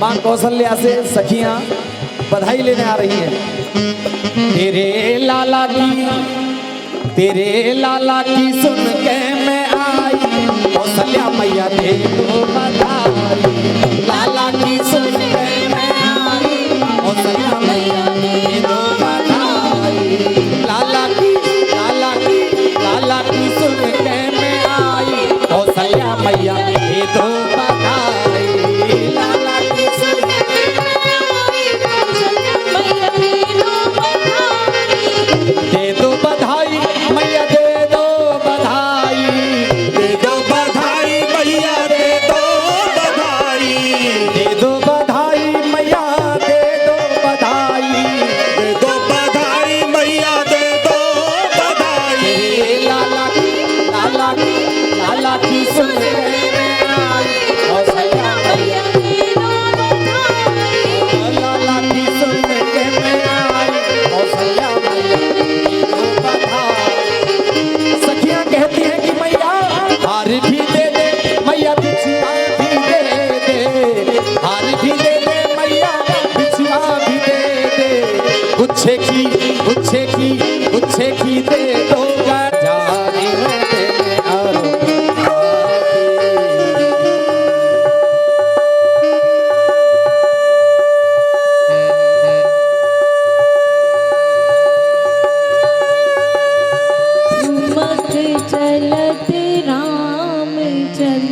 मां कौशल्या से सखियां बधाई लेने आ रही हैं। तेरे लाला की सुन के मैं आई, कौशल्या मैया दे दो बधाई। लाला की सुन के मैं आई, कौशल्या मैया दे दो बधाई। लाला की सुन के मैं आई, कौशल्या मैया दे दो बधाई। लाला की सुन के मैं आई, कौशल्या मैया दे दो बधाई। दे दो बधाई मैया दे दो बधाई, दे दो बधाई मैया दे दो बधाई। दे दो बधाई मैया दे दो बधाई, दे दो बधाई मैया दे दो बधाई। लाला की सुन के मैं आई, कौशल्या मैया दे दो बधाई। लाला की सुन के मैं आई, कौशल्या मैया दे दो बधाई। सखियां कहती हैं कि मैया हार भी दे दे, मैया बिछुआ भी दे दे। हार भी दे दे मैया, बिछुआ भी दे दे। गुच्छे की दे दो गजारी में देने आरो। ठुमक चलत रामचंद्र,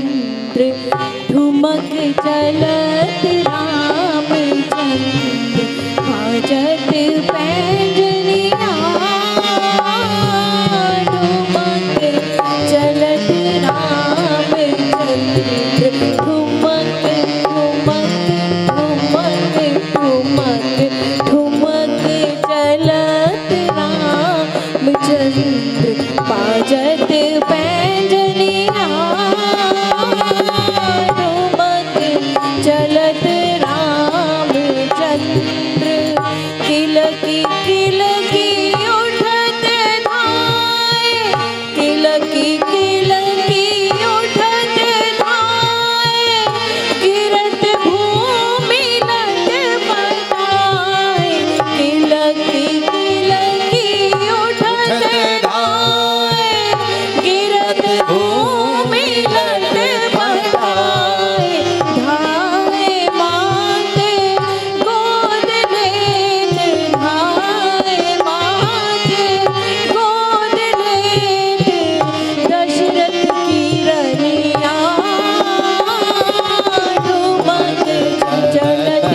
भाजत पैंजनिया। ठुमक चलत रामचंद्र, ठुमक चलत रामचंद्र, भाजत पैंजनिया। चलत रामचंद्र, किलकी किलकी उठत धाए। किलकी किलकी उठत धाए, गिरत भूमि लट पटाए। किलकी किलकी उठत धाए, गिरत भूमि लट पटाए। धाए माते गोद लेत, धाए माते गोद लेत, दशरथ की रनिया। ठुमक चलत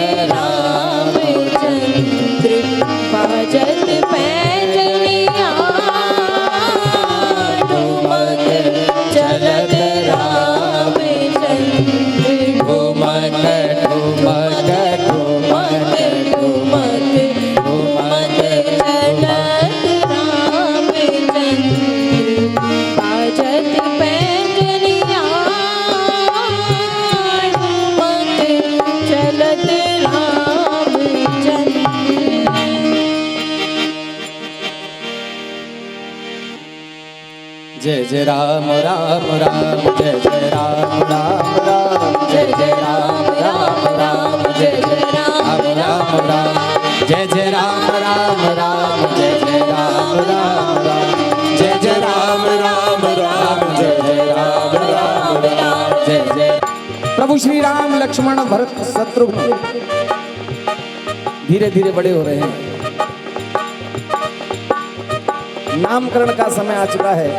रामचंद्र, भाजत पैंजनिया। ठुमक चलत रामचंद्र, ठुमक ठुमक ठुमक चलत रामचंद्र, भाजत पैंजनिया। ठुमक चलत रामचंद्र। जय जय राम राम राम, जय जय राम राम राम, जय जय राम राम राम, जय जय राम राम राम। जय जय राम राम राम, जय जय राम राम राम, जय जय राम राम राम, जय जय राम राम राम, जय जय। प्रभु श्री राम लक्ष्मण भरत शत्रुघ्न धीरे धीरे बड़े हो रहे हैं। नामकरण का समय आ चुका है।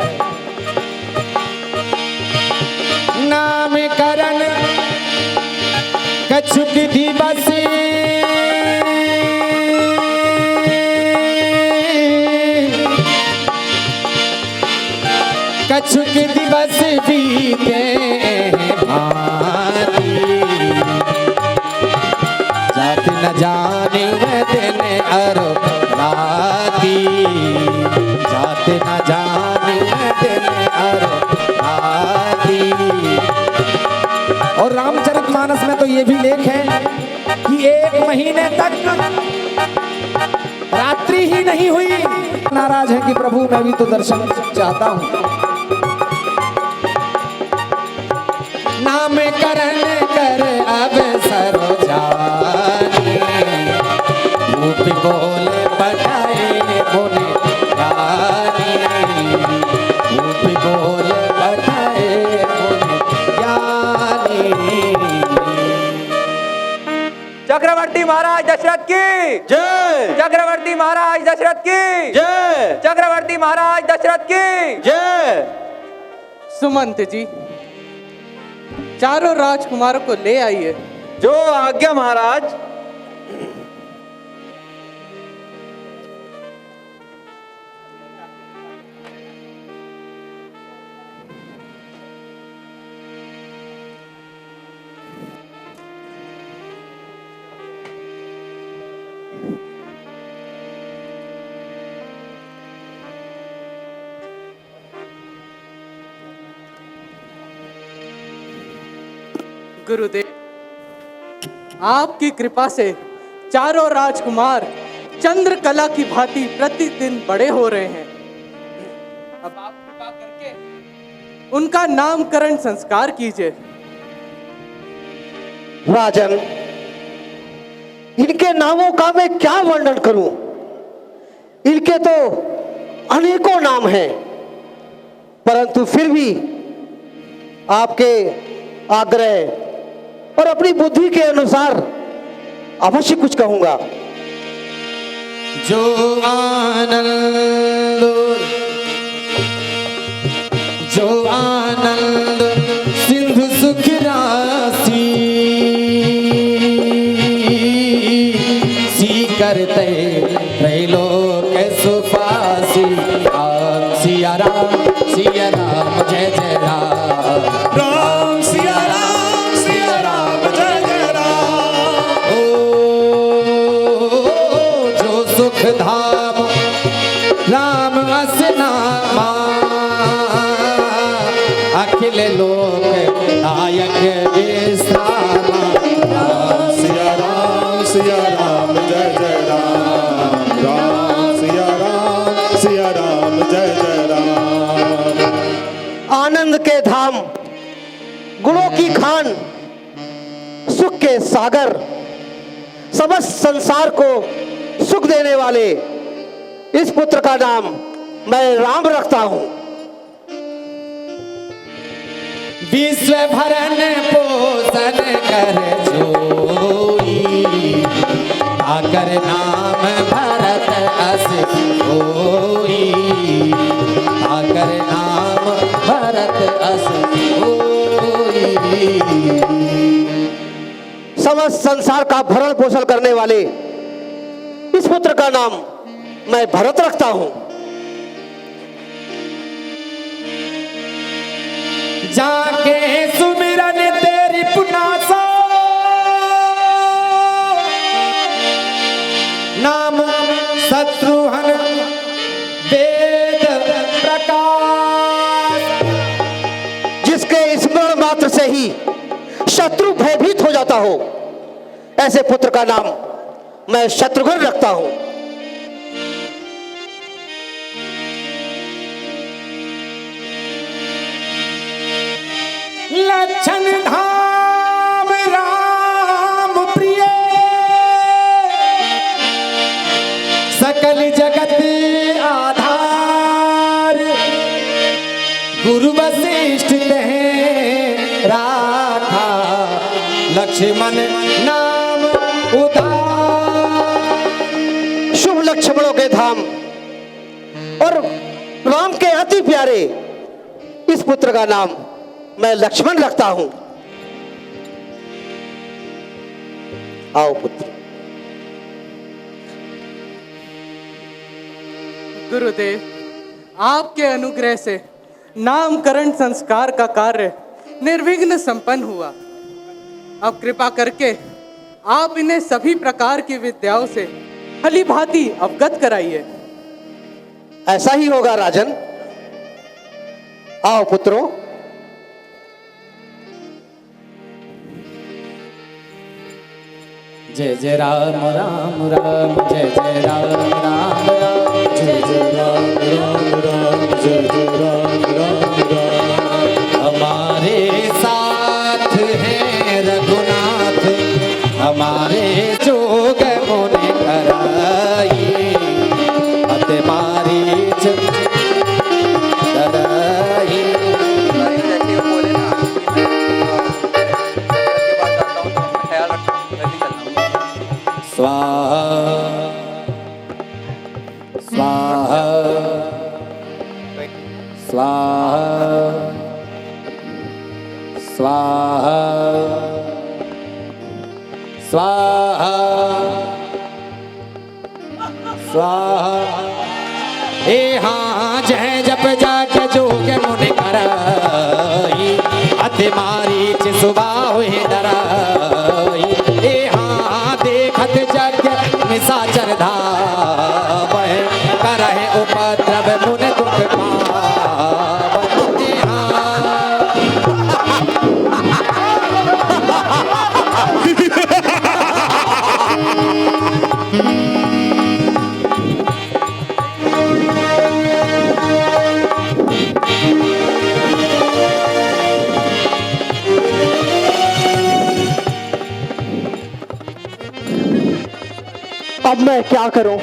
नामकरण कछुक दिवस, कछुक दिवस बीते भांति। जात न जाने दिन अरो राती, जात न जाने दिन अरो राती। और रामचरितमानस में तो ये भी लेख है कि 1 महीने तक रात्रि ही नहीं हुई। नाराज है कि प्रभु मैं भी तो दर्शन चाहता हूं। नाम करण कर अब सरो जा महाराज दशरथ की जय। चक्रवर्ती महाराज दशरथ की जय। चक्रवर्ती महाराज दशरथ की जय। सुमंत जी, चारों राजकुमारों को ले आइए। जो आज्ञा महाराज। गुरुदेव, आपकी कृपा से चारों राजकुमार चंद्रकला की भांति प्रतिदिन बड़े हो रहे हैं। अब आप कृपा करके उनका नामकरण संस्कार कीजिए। राजन, इनके नामों का मैं क्या वर्णन करूं? इनके तो अनेकों नाम हैं, परंतु फिर भी आपके आग्रह और अपनी बुद्धि के अनुसार अवश्य कुछ कहूंगा। जो आनंद, जो आनंद सिंधु सुख राशि, सी करते त्रैलोक सुपासी। राम सिया राम, सिया राम, जय जय राम। राम सिया राम, सिया राम, जय जय राम। जो सुख धाम राम असनामा, अखिल लोक नायक विश्रामा। राम सिया राम, सिया राम, जय जय राम। राम सिया राम, सिया राम, जय जय राम। आनंद के धाम, गुणों की खान, सुख के सागर, समस्त संसार को सुख देने वाले इस पुत्र का नाम मैं राम रखता हूं। विश्व भरण पोषण कर जोई, आकर नाम भरत अस होई। आकर नाम भरत अस होई। समस्त संसार का भरण पोषण करने वाले इस पुत्र का नाम मैं भरत रखता हूं। जाके सुमिरन तेरी पुनासा, नाम शत्रुहन वेद प्रकाश। जिसके स्मरण मात्र से ही शत्रु भयभीत हो जाता हो, ऐसे पुत्र का नाम मैं शत्रुघ्न रखता हूं। लक्षण धाम राम प्रिय, सकल जगत आधार। गुरु वशिष्ठ कहे राखा, लक्ष्मण नाम उधार। शुभ लक्ष्मणों के धाम और राम के अति प्यारे इस पुत्र का नाम मैं लक्ष्मण रखता हूं। आओ पुत्र। गुरुदेव, आपके अनुग्रह से नामकरण संस्कार का कार्य निर्विघ्न संपन्न हुआ। अब कृपा करके आप इन्हें सभी प्रकार की विद्याओं से भली भांति अवगत कराइए। ऐसा ही होगा राजन। आओ पुत्रों। जय जय राम राम राम, जय जय राम राम राम, जय जय राम राम राम, जय जय राम राम राम। हमारे साथ हैं रघुनाथ, हमारे जोग मुनि कराई। अत मारीच डराई। जैसे वो बोले ना कि मैं के पास जाता हूँ तो ख्याल रखना, जल्दी चलना। स्वाहा स्वाहा स्वाहा स्वाहा स्वाहा स्वाहा ए हाँ जय जप जाग जोग मुनि कराई अति मारी सुबह हुए डराई ए हाँ देखत जग निशाचर धावै करहि उपद्रव मुनि दुख पावै ए हाँ अब मैं क्या करूं?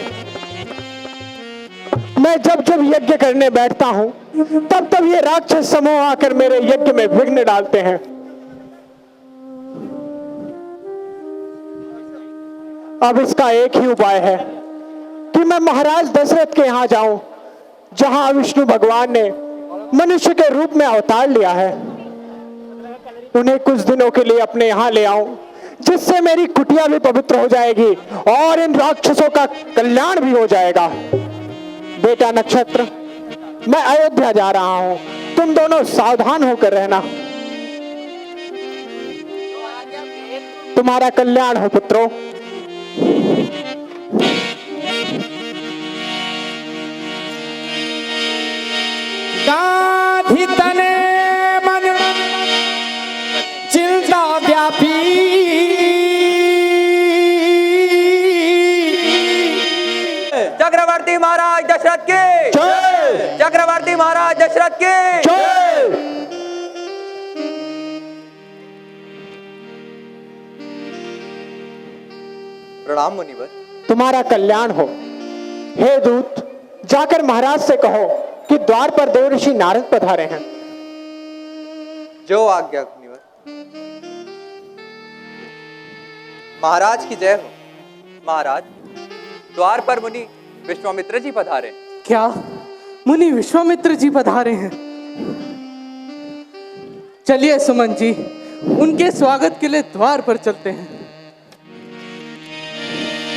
मैं जब जब यज्ञ करने बैठता हूं तब तब ये राक्षस समूह आकर मेरे यज्ञ में विघ्न डालते हैं। अब इसका एक ही उपाय है कि मैं महाराज दशरथ के यहां जाऊं, जहां विष्णु भगवान ने मनुष्य के रूप में अवतार लिया है। उन्हें कुछ दिनों के लिए अपने यहां ले आऊं, जिससे मेरी कुटिया भी पवित्र हो जाएगी और इन राक्षसों का कल्याण भी हो जाएगा। बेटा नक्षत्र, मैं अयोध्या जा रहा हूं, तुम दोनों सावधान होकर रहना। तुम्हारा कल्याण हो पुत्रों। गाधी तने मन चिंता व्यापी चक्रवर्ती महाराज दशरथ की जय। चक्रवर्ती महाराज दशरथ की जय। प्रणाम मुनिवर। तुम्हारा कल्याण हो। हे दूत, जाकर महाराज से कहो कि द्वार पर देव ऋषि नारद पधारे हैं। जो आज्ञा मुनिवर। महाराज की जय हो। महाराज, द्वार पर मुनि विश्वामित्र जी पधारे। क्या मुनि विश्वामित्र जी पधारे हैं? चलिए सुमन जी, उनके स्वागत के लिए द्वार पर चलते हैं।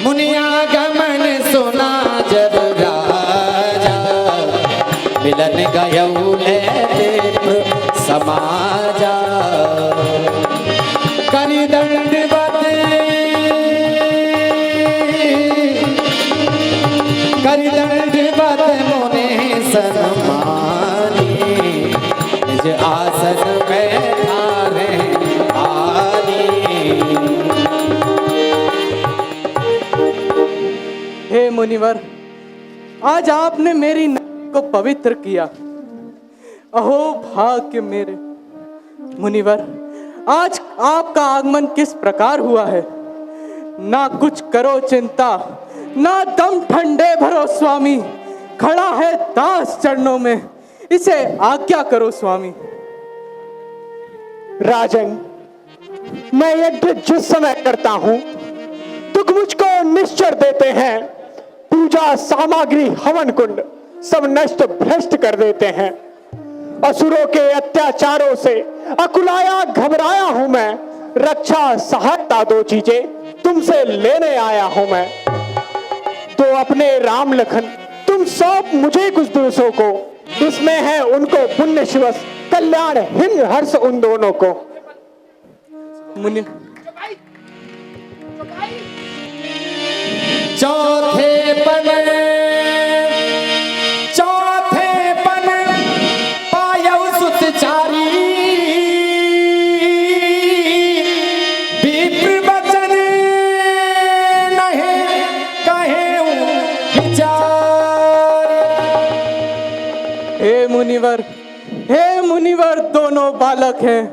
मुनियागमन सुना जब राजा मिलन गयऊ विप्र समाजा करि दंडवत मुने सन्मानी निज आसन में ठारे आनी। हे मुनिवर, आज आपने मेरी नारी को पवित्र किया। अहो भाग्य मेरे। मुनिवर, आज आपका आगमन किस प्रकार हुआ है? ना कुछ करो चिंता, ना दम ठंडे भरो स्वामी। खड़ा है दास चरणों में, इसे आज्ञा करो स्वामी। राजन, मैं यज्ञ जिस समय करता हूं तुम मुझको निश्चर देते हैं, पूजा सामग्री हवन कुंड सब नष्ट भ्रष्ट कर देते हैं। असुरों के अत्याचारों से अकुलाया घबराया हूं मैं, रक्षा सहायता दो चीजें तुमसे लेने आया हूं मैं। तो अपने राम लखन तुम सौंप मुझे कुछ दिवसों को, इसमें है उनको पुण्य शिवस कल्याण हिंद हर्ष उन दोनों को। मुनि चौथे पन पायऊ सुतचारी विप्र वचन नहीं कहेऊ विचार। हे मुनिवर दोनों बालक हैं,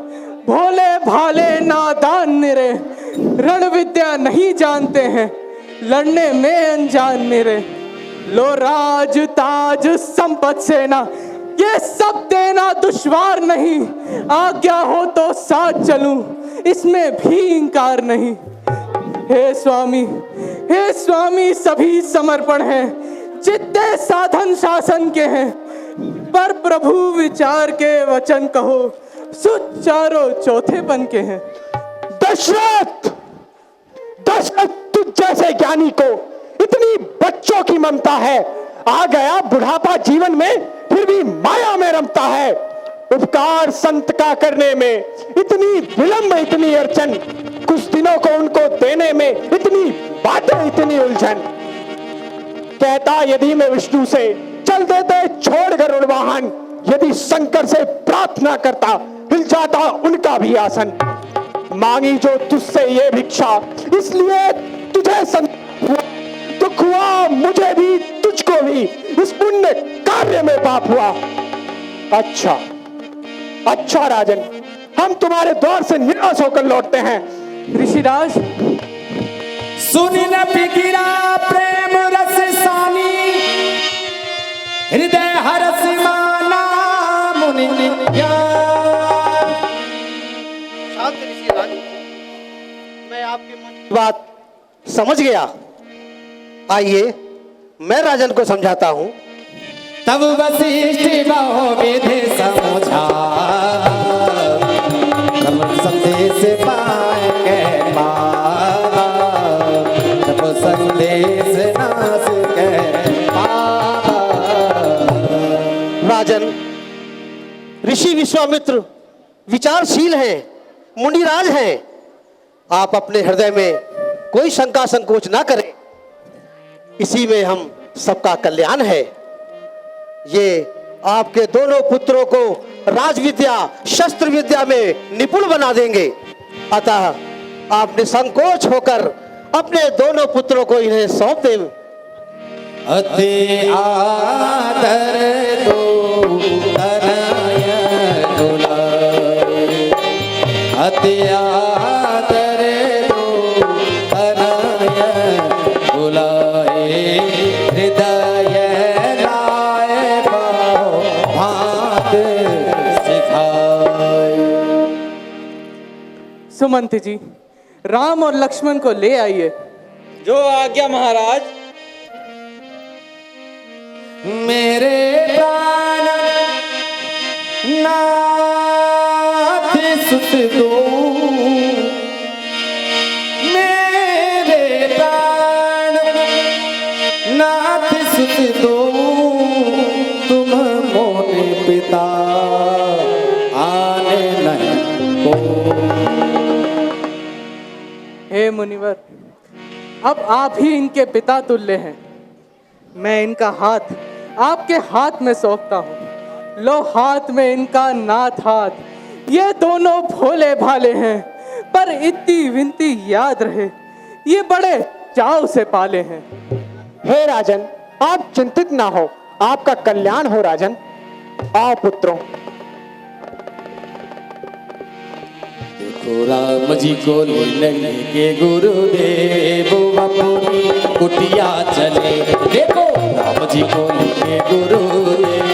भोले भाले नादान निरे, रण विद्या नहीं जानते हैं, लड़ने में अनजान निरे। लो राज ताज संपत सेना, ये सब देना दुश्वार नहीं। आज्ञा हो तो साथ चलूं, इसमें भी इंकार नहीं। हे स्वामी, हे स्वामी सभी समर्पण हैं, जितने साधन शासन के हैं, पर प्रभु विचार के वचन कहो, सुचारो चौथेपन के हैं। दशरथ, दशरथ तुझ जैसे ज्ञानी को इतनी बच्चों की ममता है, आ गया बुढ़ापा जीवन में फिर भी माया में रमता है। उपकार संत का करने में इतनी विलंब, इतनी अड़चन, कुछ दिनों को उनको देने में इतनी बातें, इतनी उलझन। कहता यदि मैं विष्णु से चल देते छोड़ गरुड़ वाहन, यदि शंकर से प्रार्थना करता हिल जाता उनका भी आसन। मांगी जो तुझसे ये भिक्षा, इसलिए तुझे दुख हुआ, मुझे भी तुझको भी, इस पुण्य कार्य में पाप हुआ। अच्छा अच्छा राजन, हम तुम्हारे द्वार से निराश होकर लौटते हैं। ऋषिराज, सुनि न फिकिरा प्रेम रस सानी, हृदय हरस माना मुनि ज्ञान। शांत ऋषिराज, मैं आपके मन की बात समझ गया। आइए मैं राजन को समझाता हूं। तब वशिष्ठ बहु विधि समझा, तब संदेश पाएंगे पारा, तब संदेश नास के पारा। राजन, ऋषि विश्वामित्र विचारशील हैं, मुनिराज हैं। आप अपने हृदय में कोई शंका संकोच ना करें, इसी में हम सबका कल्याण है। ये आपके दोनों पुत्रों को राजविद्या, शस्त्र विद्या में निपुण बना देंगे। अतः आप निसंकोच होकर अपने दोनों पुत्रों को इन्हें सौंप दें। अति आदर दो तनय दुलारे, अति आदर दो तनय दुलारे, हृदय लाए पाओ भात सिखाए। सुमंत जी, राम और लक्ष्मण को ले आइए। जो आज्ञा महाराज। मेरे प्राण नाथ सुत दो, मेरे प्राण नाथ सुत दो, तुम मोने पिता आने नहीं को। हे मुनिवर, अब आप ही इनके पिता तुल्य हैं। मैं इनका हाथ आपके हाथ में सौंपता हूँ। लो हाथ में इनका नाथ हाथ। ये दोनों भोले भाले हैं, पर इतनी विनती याद रहे, ये बड़े चाव से पाले हैं। हे राजन, आप चिंतित ना हो, आपका कल्याण हो राजन। आओ पुत्रों। देखो राम जी को लेने के गुरुदेव अपनी कुटिया चले। देखो राम जी को लेने गुरुदेव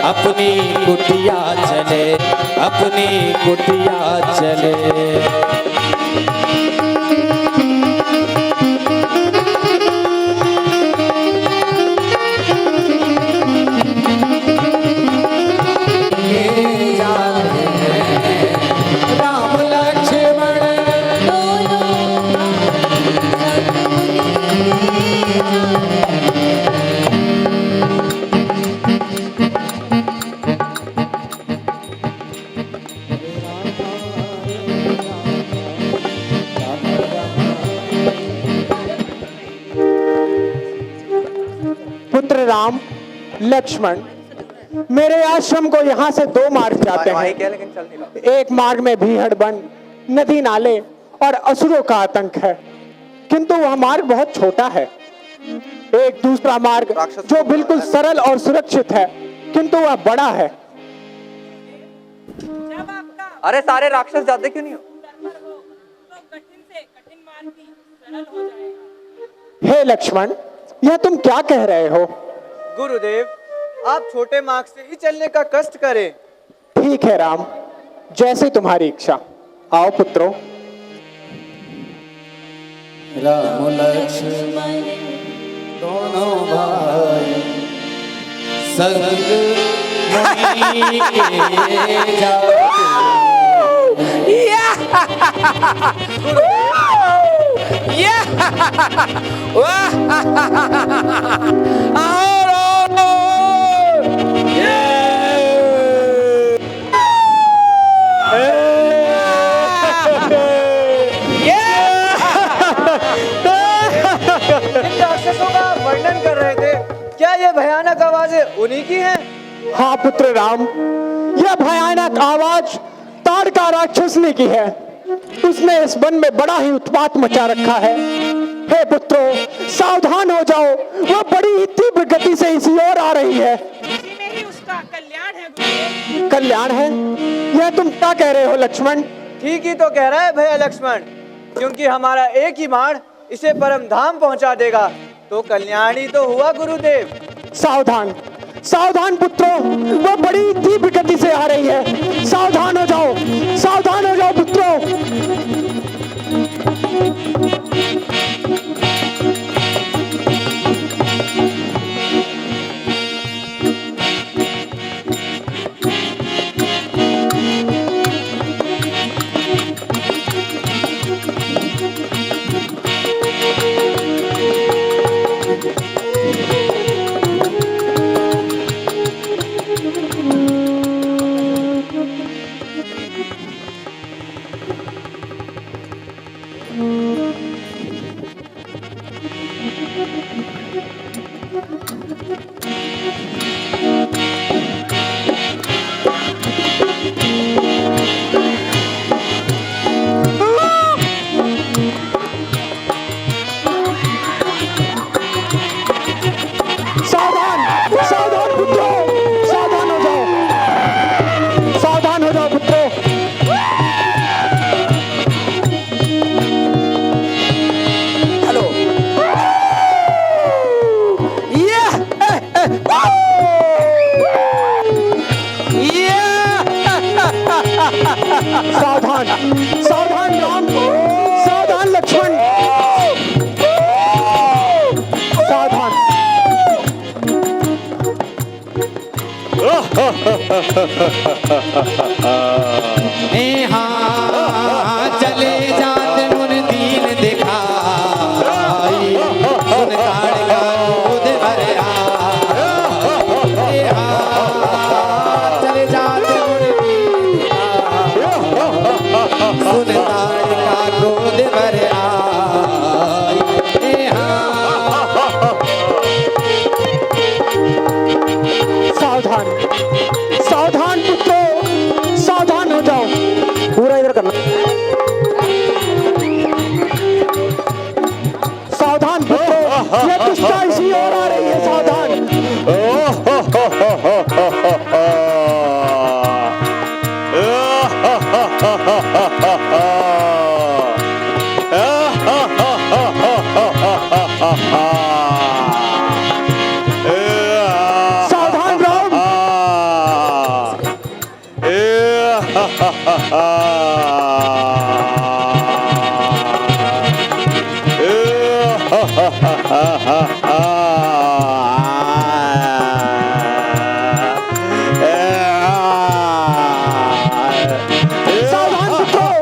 अपनी कुटिया चले, अपनी कुटिया चले। पुत्र राम, लक्ष्मण, मेरे आश्रम को यहाँ से दो मार्ग जाते वहीं हैं। क्या, लेकिन चल नहीं रहा। एक मार्ग में भीड़ वन, नदी नाले और असुरों का आतंक है, किंतु वह मार्ग बहुत छोटा है। एक दूसरा मार्ग जो बिल्कुल सरल और सुरक्षित है, किंतु वह बड़ा है। अरे सारे राक्षस जाते क्यों नहीं हो? हे लक्ष्मण, यह तुम क्या कह रहे हो? गुरुदेव, आप छोटे मार्ग से ही चलने का कष्ट करें। ठीक है राम, जैसे तुम्हारी इच्छा। आओ पुत्रों। राम लक्ष्मण दोनों भाई संग मुनि के जाते। इन राक्षसों का आप वर्णन कर रहे थे, क्या ये भयानक आवाजें उन्हीं की हैं? हाँ पुत्र राम, यह भयानक आवाज ताड़का राक्षस ने की है। उसने इस वन में बड़ा ही उत्पात मचा रखा है। हे पुत्रों, सावधान हो जाओ, वह बड़ी ही तीव्र गति से इसी ओर आ रही है। इसी में ही उसका कल्याण है गुरुदेव। कल्याण है? यह तुम क्या कह रहे हो लक्ष्मण? ठीक ही तो कह रहा है भैया लक्ष्मण, क्योंकि हमारा एक ही बाण इसे परम धाम पहुंचा देगा, तो कल्याण ही तो हुआ गुरुदेव। सावधान, सावधान पुत्रों, वह बड़ी तीव्र गति से आ रही है। सावधान हो जाओ, सावधान हो जाओ पुत्रों। सावधान, सावधान राम, सावधान लक्ष्मण, सावधान। हाँ चले जाते मुन दीन दिखाई, सुन ताड़का दूध भरे आए। हाँ चले जाते मुन दीन दिखाई, सुन ताड़का दूध भरे आए। हाँ सावधान, सावधान पुत्रों, सावधान हो जाओ। पूरा इधर करना। सावधान पुत्रों, ये दुष्टा इसी ओर आ रही है। सावधान। सावधान राम। सावधान पुत्रों।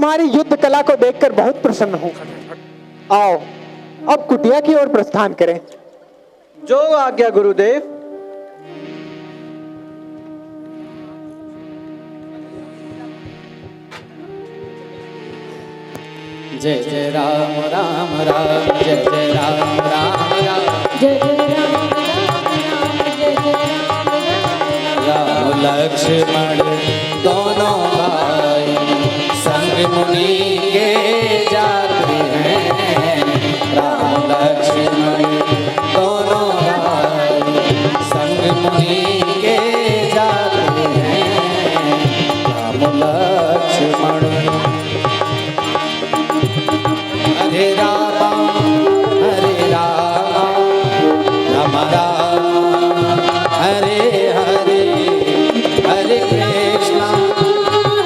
तुम्हारी युद्ध कला को देखकर बहुत प्रसन्न हूं। आओ अब कुटिया की ओर प्रस्थान करें। जो आज्ञा गुरुदेव। जय जय राम राम राम जय जय राम राम राम जय जय राम राम राम जय जय राम राम राम लक्ष्मण दोनों भाई संग मुनि के जाते हैं। राम लक्ष्मण दोनों भाई संग मुनि के जाते हैं। राम लक्ष्मण हरे राम राम राम हरे हरे हरे कृष्णा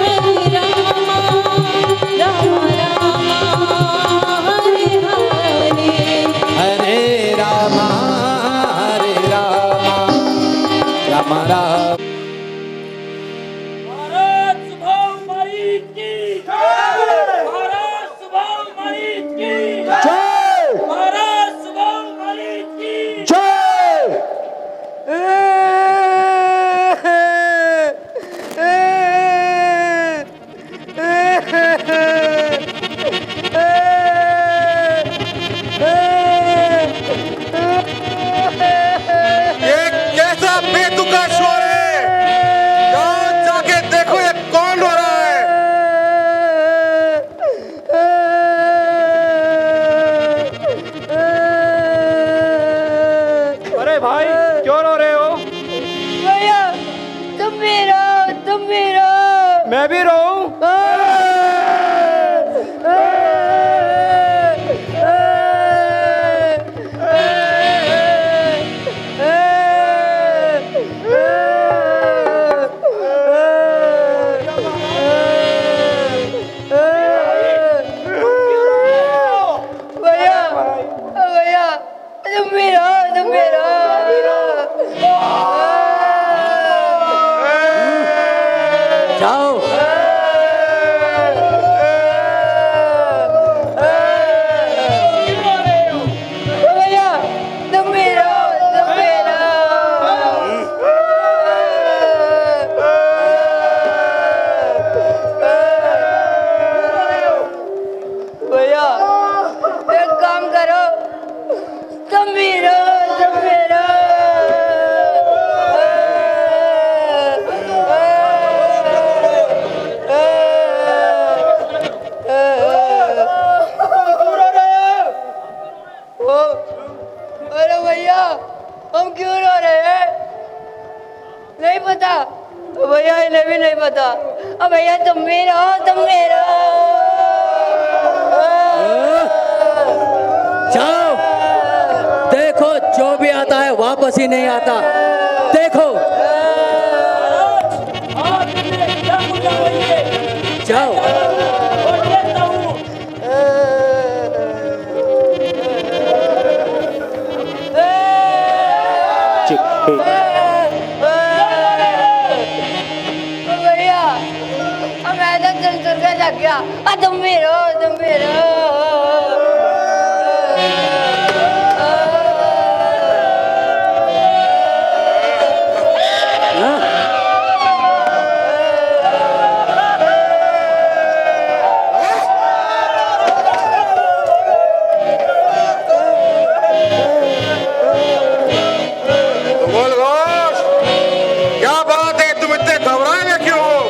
हरे राम राम राम हरे हरे हरे राम राम राम महाराज सुभावमणि की महाराज सुभावमणि की जय महाराज सुभावमणि की जय। ये कैसा बेतुका शोर है? जाओ जाके देखो ये कौन रो रहा है? अरे भाई क्यों रो रहे हो? भैया तुम भी रो मैं भी रो। भैया भैया तुम भी रो जाओ भैया तुम भी रो भैया एक काम करो तुम भी रो अरे भैया हम क्यों रो रहे हैं? नहीं पता भैया, इन्हें भी नहीं पता। अब भैया तुम भी रहो जाओ देखो जो भी आता है वापस ही नहीं आता। देखो जाओ भैया अब ऐसा चल के लग गया। तुम भी रहो बोल घोष, क्या बात है? तुम इतने घबराए क्यों हो?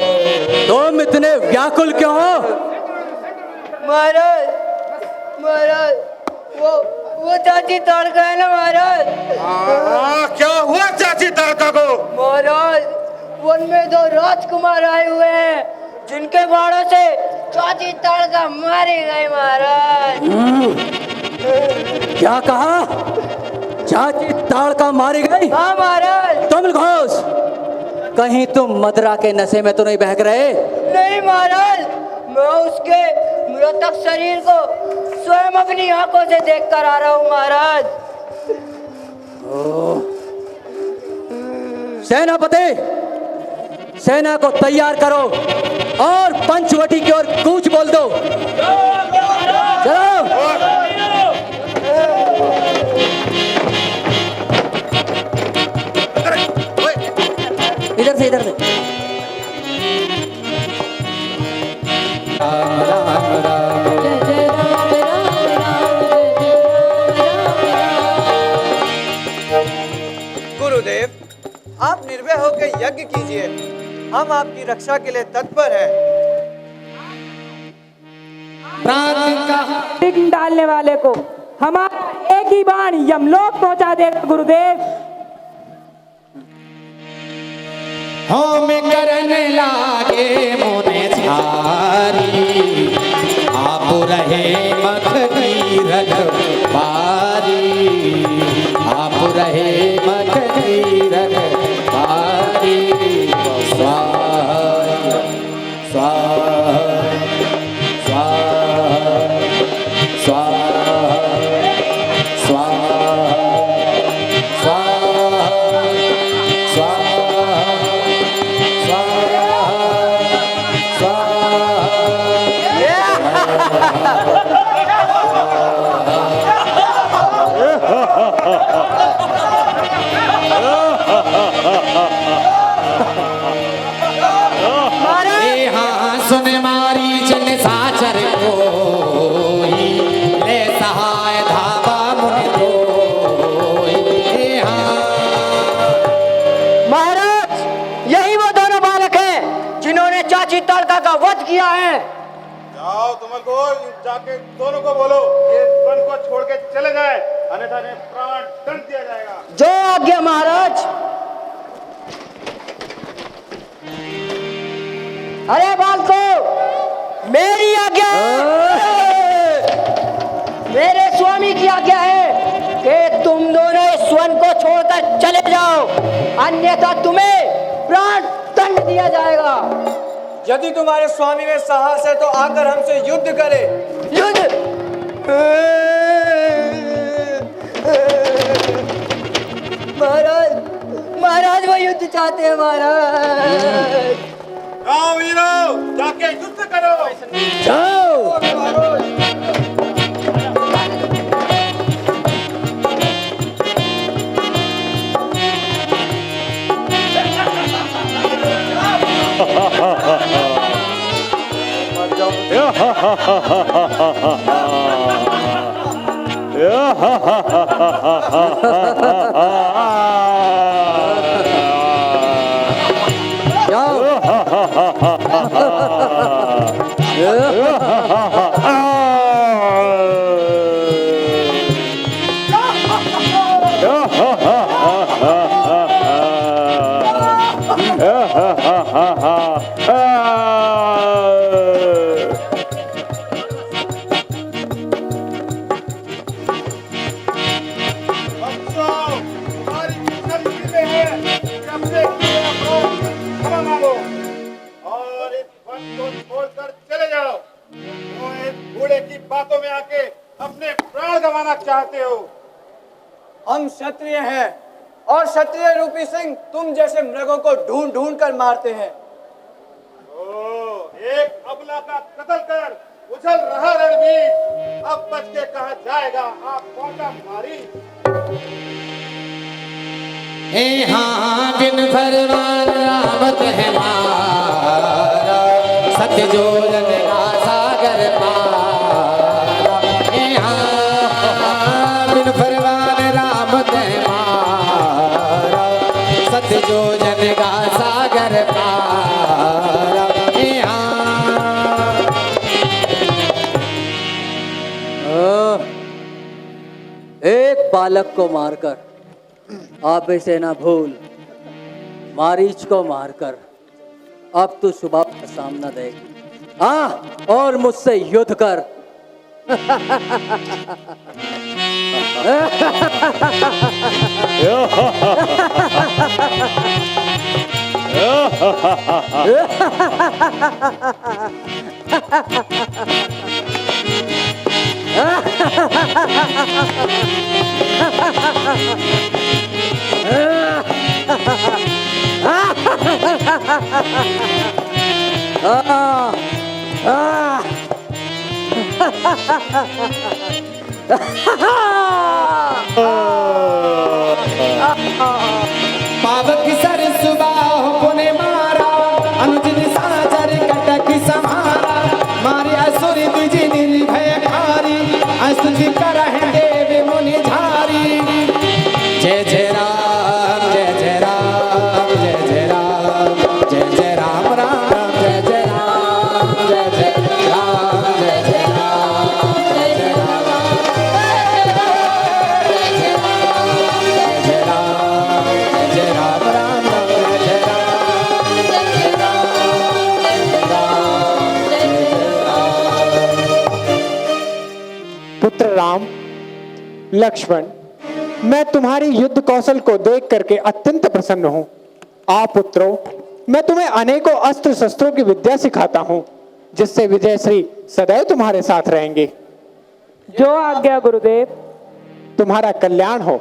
तुम इतने व्याकुल क्यों हो? महाराज वो चाची तड़ गए ना महाराज। क्या हुआ चाची तारका को? महाराज वन में दो राजकुमार आए हुए हैं जिनके बाणों से चाची तड़का मारी गई महाराज। क्या कहा? चाची ताड़का मारी गई? हाँ महाराज। तुम घोष कहीं तुम मदरा के नशे में तो नहीं बहक रहे? नहीं महाराज, मैं उसके मृतक शरीर को स्वयं अपनी आंखों से देखकर आ रहा हूँ महाराज। सेनापति, सेना को तैयार करो। और पंचवटी की ओर कूच बोल दो। चलो। इधर से इधर से। राम राम राम जय जय राम राम राम जय जय राम राम। गुरुदेव, आप निर्भय होकर यज्ञ कीजिए, हम आपकी रक्षा के लिए तत्पर हैं। विघ्न डालने वाले को हमारा एक ही बाण यमलोक पहुंचा देगा गुरुदेव। होम करन लागे मोने छारी, आप रहे मखनी रखवारी, आप रहे मखनी रखवारी। स्वाहा स्वाहा स्वाहा स्वाहा स्वाहा स्वाहा सुन मारी चल साचर कोई, ले सहाय धावा मुनि कोई। महाराज, यही वो दोनों बालक हैं जिन्होंने चाची ताड़का का वध किया है। जाओ तुम को जाके दोनों को बोलो ये वन को छोड़ के चले जाए, अन्यथा इन्हें प्राण दंड दिया जाएगा। जो आज्ञा महाराज। अरे बालको, मेरी आज्ञा, मेरे स्वामी की आज्ञा है कि तुम दोनों इस वन को छोड़कर चले जाओ, अन्यथा तुम्हें प्राण दंड दिया जाएगा। यदि तुम्हारे स्वामी में साहस है तो आकर हमसे युद्ध करे। युद्ध? महाराज, महाराज वो युद्ध चाहते हैं महाराज। जाओ वीरो, जाके युद्ध करो। जाओ। बातों में आके अपने प्राण गंवाना चाहते हो। हम क्षत्रिय हैं और क्षत्रिय रूपी सिंह तुम जैसे मृगों को ढूंढ ढूंढ कर मारते हैं। एक अबला का कत्ल कर उछल रहा रणवीर, अब बच के कहा जाएगा आप कौन मारी। हाँ दिन भर रावत है मारा, सत्य जो जन का सागर पारा। हाँ दिन भर रावत है मारा, सत्य जो जन का सागर पारा। एक बालक को मारकर आप इसे ना भूल, मारीच को मारकर अब तू सुबह का सामना देख। हाँ, और मुझसे युद्ध कर। पावक सर सुबह पुने मारा अनुज साजर कटक समारा मारे असुर द्विज निर्भयकारी स्तुति करहि देव मुनि झारी। जय जय राम जय जय राम जय जय राम जय जय राम राम जय जय राम जय जय राम जय जय राम जय जय राम जय जय राम जय जय राम राम राम जय जय राम जय जय राम जय जय राम। पुत्र राम, लक्ष्मण, मैं तुम्हारी युद्ध कौशल को देख करके अत्यंत प्रसन्न हूं। आ पुत्रों, मैं तुम्हें अनेकों अस्त्र शस्त्रों की विद्या सिखाता हूं, जिससे विजयश्री सदैव तुम्हारे साथ रहेंगे। जो आज्ञा गुरुदेव। तुम्हारा कल्याण हो।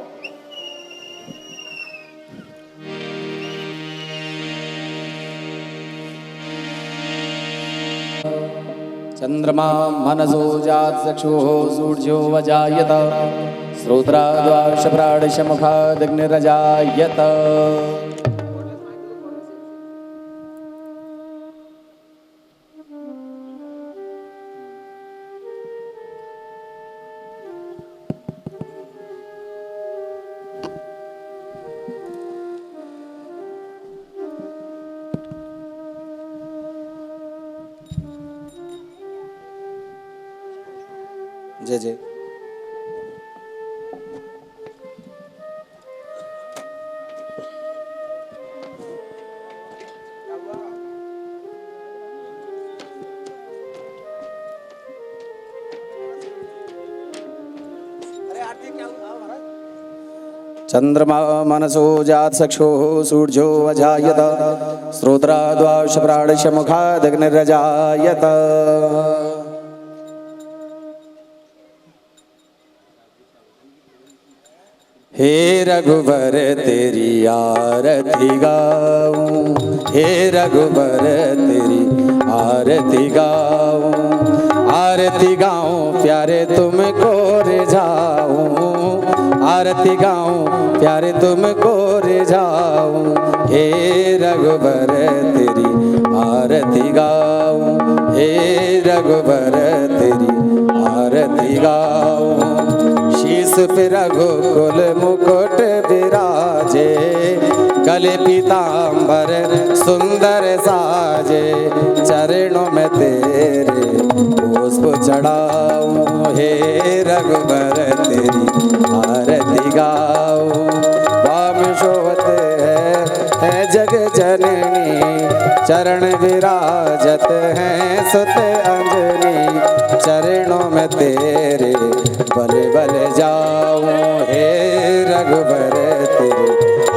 चंद्रमा मनसो जात चक्षुः सूर्यो वजायत श्रोत्राद्वाशप्राणशमुखादग्निरजायत। जय जय। चंद्रमा मनसो जात चक्षुः सूर्यो वजायत श्रोत्राद्वाशप्राणशमुखादग्निरजायत। हे रघुबर तेरी आरती गाऊं, हे रघुबर तेरी आरती गाऊं, आरती गाऊं प्यारे तुमको रिझाऊं, आरती गाऊं प्यारे तुमको रिझाऊं। हे रघुबर तेरी आरती गाऊं, हे रघुबर तेरी आरती गाऊं। शीस पे रघुकुल मुकुट विराजे, गले पीतांबर सुंदर साजे, चरणों में तेरे पुष्प चढ़ाऊं। हे रघुबर तेरी आरती गाऊं। वाम शोभते है जग जननी, चरण विराजत हैं सुत अंजनी, चरणों में तेरे बल बल जाऊं। हे रघुबर तेरी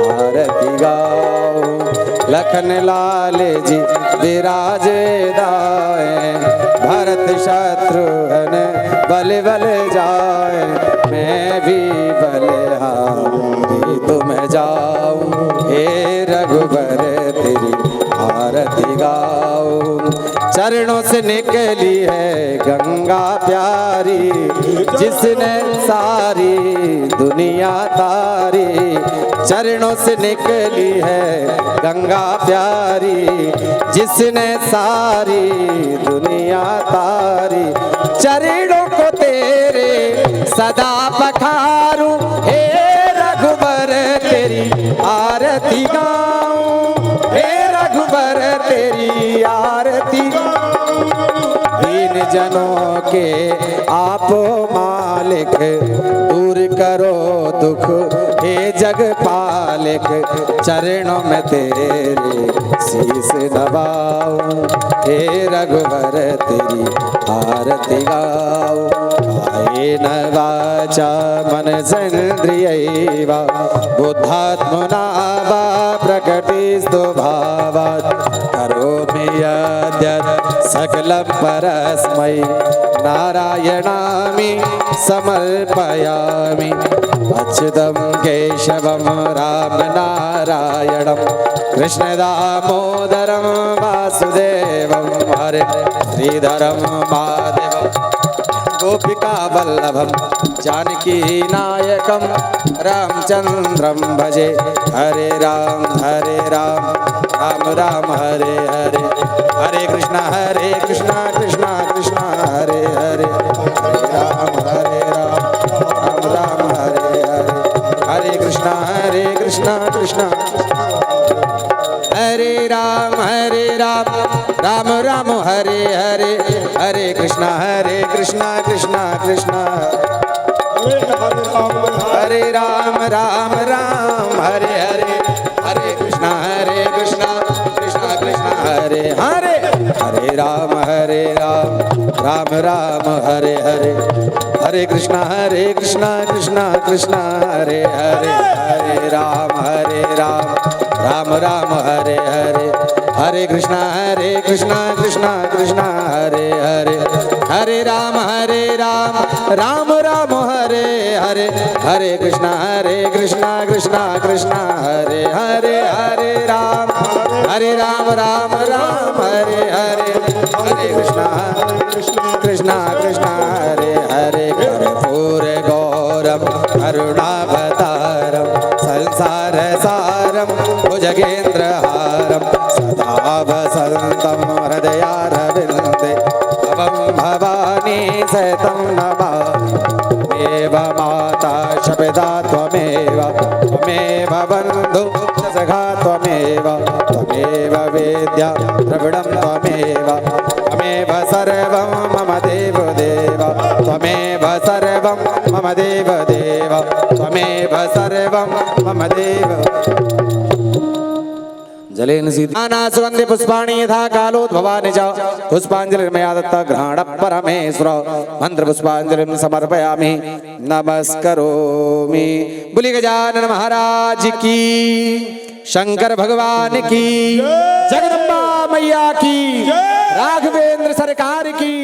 आरती गाऊं। लखन लाल जी विराजे दाएं, भरत शत्रुघ्न बल बल जाए, मैं भी बलिहारी तुम जाऊं। हे रघुबर तेरी आरती गाऊं। चरणों से निकली है गंगा प्यारी, जिसने सारी दुनिया तारी, चरणों से निकली है गंगा प्यारी, जिसने सारी दुनिया तारी, चरणों को तेरे सदा पखारूं। हे रघुबर तेरी आरती गाऊं, हे रघुबर तेरी आरती गाऊं। दीन जनों के आप मालिक, दूर करो दुख हे जग पालिक, चरणों में तेरे शीस नवाऊं। हे रघुबर तेरी आरती गाऊं। कायेन वाचा मनसेन्द्रियैवा बुद्धात्मना वा प्रकृतिस्तु भावात् करोमि यद्यत् सकलं परस्मै नारायणामि समर्पयामि। अच्युतं केशवं रामनारायणं कृष्णदामोदरं वासुदेवं हरे श्रीधरं माधवं गोपिका वल्लभं जानकी नायकं रामचंद्रं भजे। हरे राम राम राम हरे हरे, हरे कृष्णा कृष्णा कृष्णा हरे हरे, हरे राम राम राम हरे हरे, हरे कृष्णा कृष्णा हरे राम राम राम हरे हरे, हरे कृष्णा कृष्णा कृष्णा हरे राम राम हरे हरे, हरे कृष्णा कृष्णा कृष्णा हरे हरे, हरे राम राम राम हरे हरे, हरे कृष्णा कृष्णा कृष्णा हरे हरे, हरे राम राम राम हरे हरे, हरे कृष्णा कृष्णा कृष्णा हरे हरे, हरे राम राम राम हरे हरे, हरे कृष्णा कृष्णा कृष्णा हरे हरे, हरे राम राम हरे हरे, हरे कृष्णा कृष्णा हरे हरे, कर्पूर गौरम करुणावतारम संसार सारम भुजगेन्द्रहारम सदा वसन्तं हृदयारविन्दे भवं भवानी सहितं नमामि। माता शपिता त्वमेव बन्धु सखा त्वमेव वेद्या द्रविडं त्वमेव सर्वं मम देवदेव, त्वमेव सर्वं मम देवदेव, त्वमेव सर्वं मम देव। जलेन सीताना सुगंधि पुष्पाणि यथा कालोद्भवानि च पुष्पांजलिर्मया दत्ता घ्राण परमेश्वर मंत्र पुष्पांजलिं समर्पयामि नमस्करोमि। बोलिए गजानन महाराज की, शंकर भगवान की, जगदम्बा मैया की, राघवेंद्र सरकार की।